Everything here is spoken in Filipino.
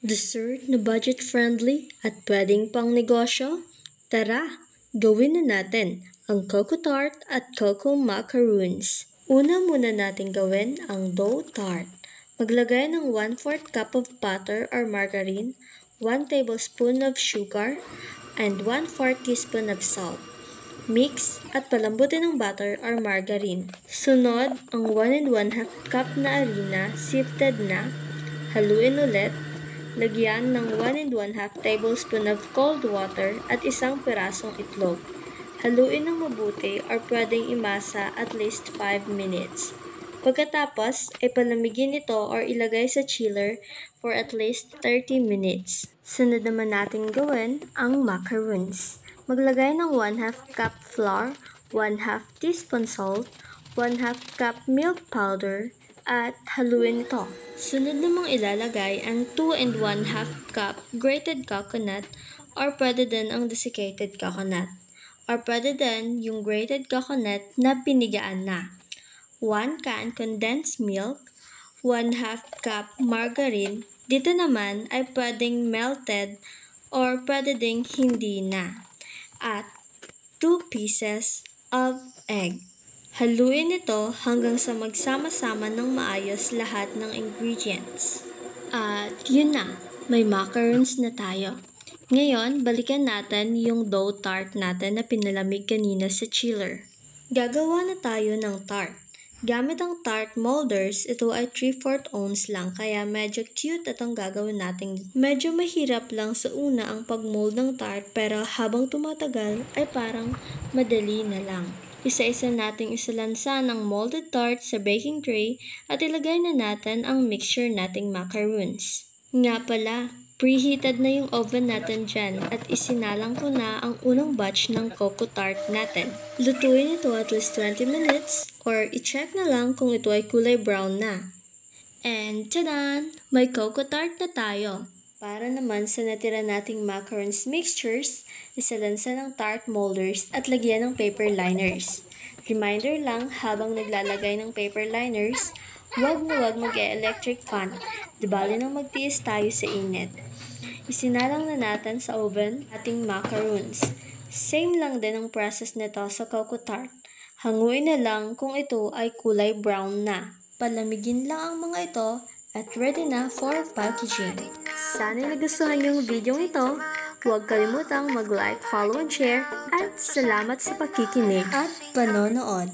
Dessert na budget-friendly at pwedeng pang negosyo? Tara, gawin na natin ang cocoa tart at cocoa macaroons. Una muna natin gawin ang dough tart. Maglagay ng 1/4 cup of butter or margarine, 1 tablespoon of sugar, and 1/4 teaspoon of salt. Mix at palambutin ng butter or margarine. Sunod ang 1 1/2 cup na harina, sifted na. Haluin ulit. Lagyan ng 1 1/2 tablespoon of cold water at isang pirasong itlog. Haluin ng mabuti or pwedeng imasa at least 5 minutes. Pagkatapos ay palamigin ito or ilagay sa chiller for at least 30 minutes. Sunod naman natin gawin ang macaroons. Maglagay ng 1/2 cup flour, 1/2 teaspoon salt, 1/2 cup milk powder, at haluin ito. Sunod namang ilalagay ang 2 1/2 cup grated coconut or pwede din ang desiccated coconut. Or pwede din yung grated coconut na pinigaan na. 1 can condensed milk, 1/2 cup margarine. Dito naman ay pwedeng melted or pwede ding hindi na. At 2 pieces of egg. Haluin ito hanggang sa magsama-sama ng maayos lahat ng ingredients. At yun na, may macarons na tayo. Ngayon, balikan natin yung dough tart natin na pinalamig kanina sa chiller. Gagawa na tayo ng tart. Gamit ang tart molders, ito ay 3/4 ounce lang kaya medyo cute itong gagawin natin. Medyo mahirap lang sa una ang pagmold ng tart pero habang tumatagal ay parang madali na lang. Isa-isa nating isalansa ng molded tart sa baking tray at ilagay na natin ang mixture nating macaroons. Nga pala, preheated na yung oven natin dyan at isinalang ko na ang unang batch ng cocoa tart natin. Lutuin ito at least 20 minutes or i-check na lang kung ito ay kulay brown na. And tadan! May cocoa tart na tayo! Para naman sa natira nating macarons mixtures, isalansa ng tart molders at lagyan ng paper liners. Reminder lang habang naglalagay ng paper liners, huwag mag-electric fan, di bali nang magtiis tayo sa init. Isinalang na natin sa oven ating macarons. Same lang din ang process nito sa cocoa tart. Hanguin na lang kung ito ay kulay brown na. Palamigin lang ang mga ito at ready na for packaging. Sana nagustuhan yung video ito. Huwag kalimutang mag-like, follow, and share. At salamat sa pakikinig at panonood.